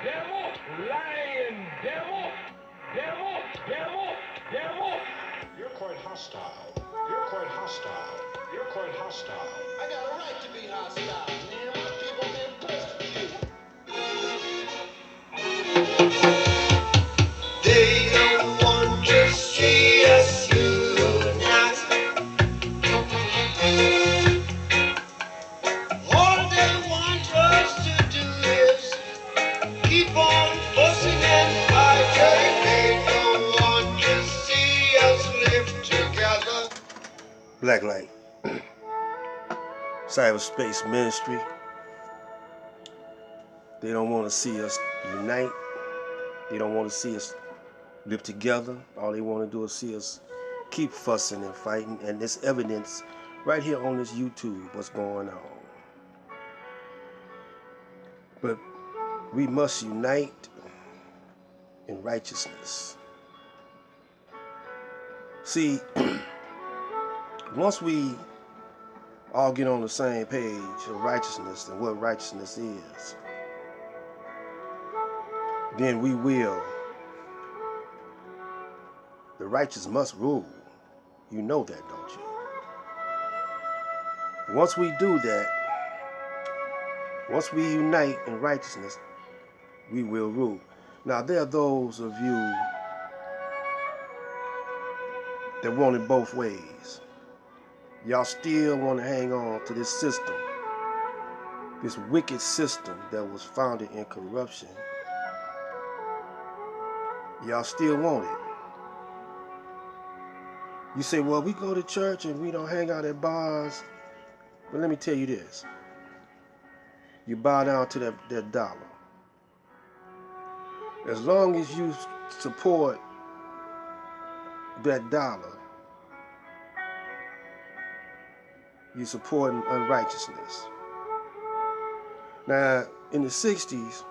devil, lying devil, devil, devil, devil. You're quite hostile. You're quite hostile. You're quite hostile. I got a right to be hostile, man. My people been persecuted. They don't want to see us unite. All they want us to do is keep on fussing and fighting. They don't want to see us live together. Blacklight, Cyberspace Ministry. They don't want to see us unite. They don't want to see us live together. All they want to do is see us keep fussing and fighting. And there's evidence right here on this YouTube what's going on. But we must unite in righteousness. See, once we all get on the same page of righteousness and what righteousness is, then we will. The righteous must rule. You know that, don't you? Once we do that, once we unite in righteousness, we will rule. Now, there are those of you that want it both ways. Y'all still want to hang on to this system, this wicked system that was founded in corruption. Y'all still want it. You say, well, we go to church and we don't hang out at bars. But let me tell you this. You bow down to that dollar. As long as you support that dollar, you're supporting unrighteousness. Now, in the 60s,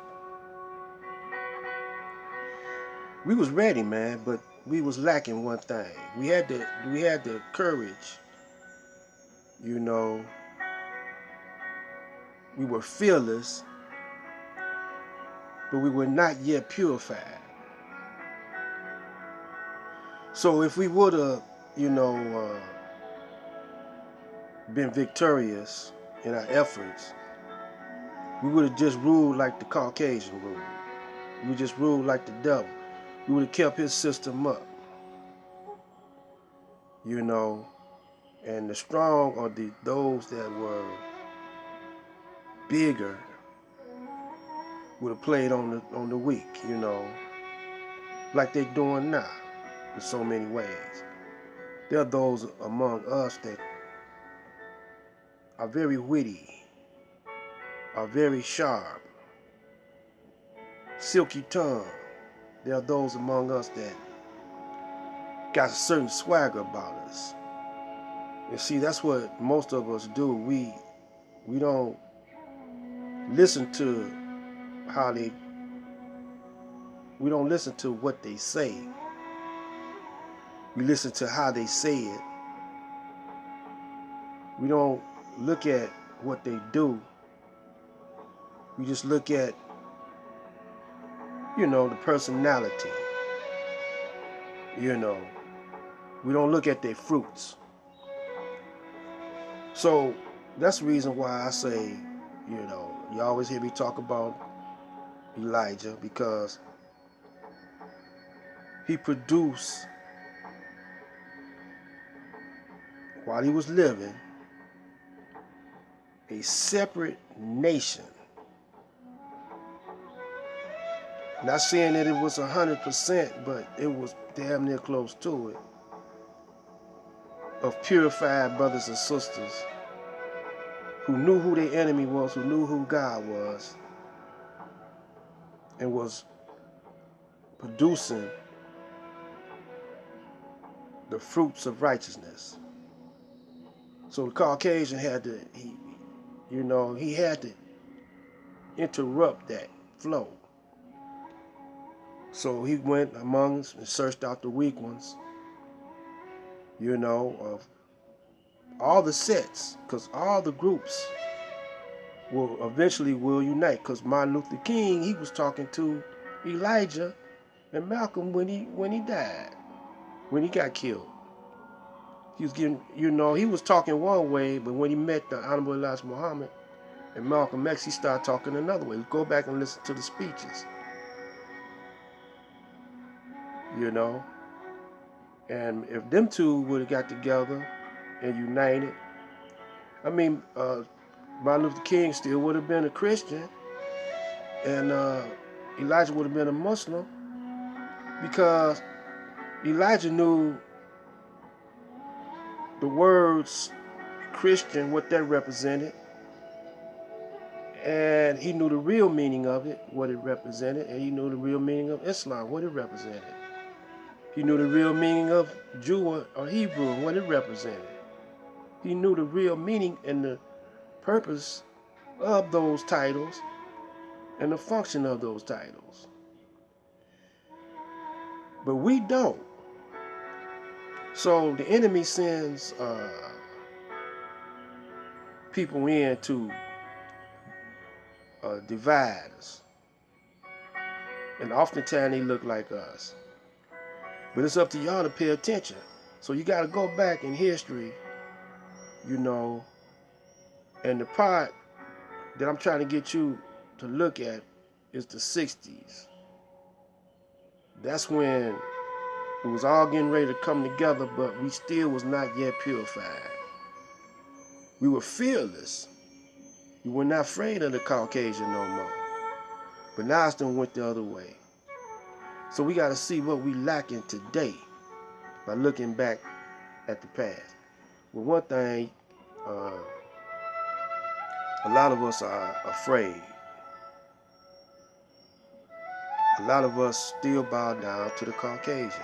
we was ready, man, but we was lacking one thing. We had the courage, you know. We were fearless, but we were not yet purified. So if we would have, you know, been victorious in our efforts, we would have just ruled like the Caucasian ruled. We would just ruled like the devil. We would have kept his system up, you know. And the strong or those that were bigger would have played on the weak, you know, like they're doing now in so many ways. There are those among us that are very witty, are very sharp, silky tongue. There are those among us that got a certain swagger about us. And see, that's what most of us do. We don't listen to we don't listen to what they say. We listen to how they say it. We don't look at what they do. We just look at, you know, the personality. You know, we don't look at their fruits. So that's the reason why I say, you know, you always hear me talk about Elijah, because he produced, while he was living, a separate nation. Not saying that it was 100%, but it was damn near close to it, of purified brothers and sisters who knew who their enemy was, who knew who God was, and was producing the fruits of righteousness. So the Caucasian had to, he had to interrupt that flow. So he went among us and searched out the weak ones, you know, of all the sets, because all the groups will eventually unite. Because Martin Luther King, he was talking to Elijah and Malcolm when he died, when he got killed. He was getting, he was talking one way, but when he met the Honorable Elijah Muhammad and Malcolm X, he started talking another way. Go back and listen to the speeches. And if them two would have got together and united, I mean, Martin Luther King still would have been a Christian, and Elijah would have been a Muslim, because Elijah knew the words Christian, what that represented, and he knew the real meaning of it, what it represented, and he knew the real meaning of Islam, what it represented. He knew the real meaning of Jew or Hebrew, what it represented. He knew the real meaning and the purpose of those titles and the function of those titles. But we don't. So the enemy sends people in to divide us. And oftentimes they look like us. But it's up to y'all to pay attention. So you got to go back in history, and the part that I'm trying to get you to look at is the 60s. That's when it was all getting ready to come together, but we still was not yet purified. We were fearless. We were not afraid of the Caucasian no more. But now it's done went the other way. So we got to see what we lacking today by looking back at the past. Well, one thing, a lot of us are afraid. A lot of us still bow down to the Caucasian.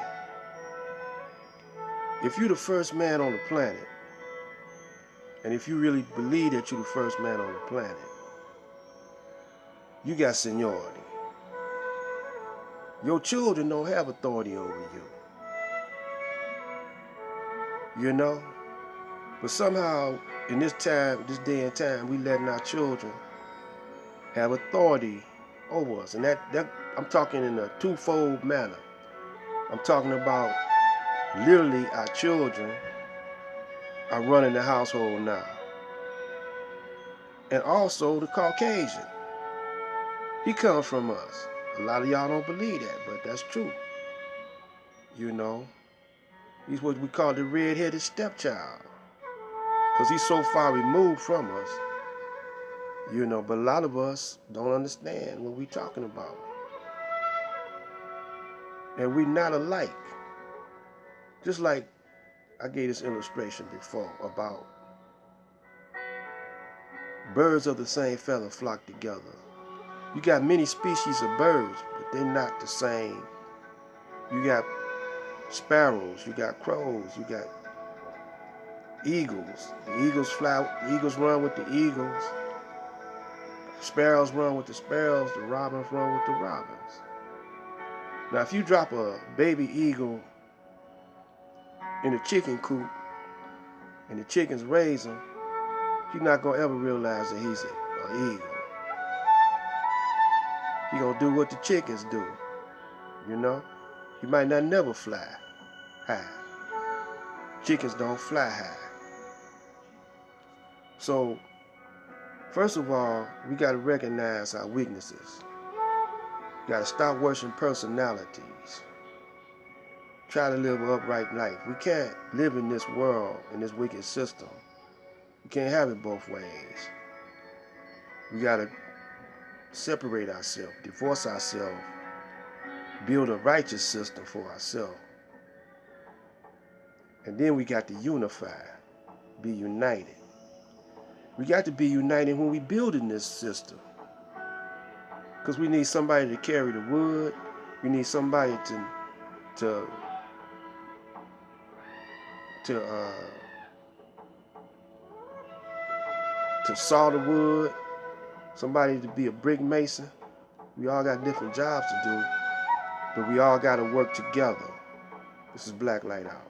If you're the first man on the planet, and if you really believe that you're the first man on the planet, you got seniority. Your children don't have authority over you. But somehow, in this day and time, we letting our children have authority over us. And that I'm talking in a twofold manner. I'm talking about literally our children are running the household now. And also the Caucasian. He comes from us. A lot of y'all don't believe that, but that's true. He's what we call the red-headed stepchild. Because he's so far removed from us. But a lot of us don't understand what we're talking about. And we're not alike. Just like I gave this illustration before about birds of the same feather flock together. You got many species of birds, but they're not the same. You got sparrows, you got crows, you got eagles. The eagles fly, the eagles run with the eagles. Sparrows run with the sparrows, the robins run with the robins. Now if you drop a baby eagle in a chicken coop and the chickens raise him, you're not going to ever realize that he's an eagle. He going to do what the chickens do, He might not never fly high. Chickens don't fly high. So, first of all, we got to recognize our weaknesses. We got to stop worshiping personalities. Try to live an upright life. We can't live in this world, in this wicked system. We can't have it both ways. We got to separate ourselves, divorce ourselves, build a righteous system for ourselves. And then we got to unify, be united. We got to be united when we building this system. Because we need somebody to carry the wood. We need somebody to saw the wood, somebody to be a brick mason. We all got different jobs to do, but we all got to work together. This is Black Light Out.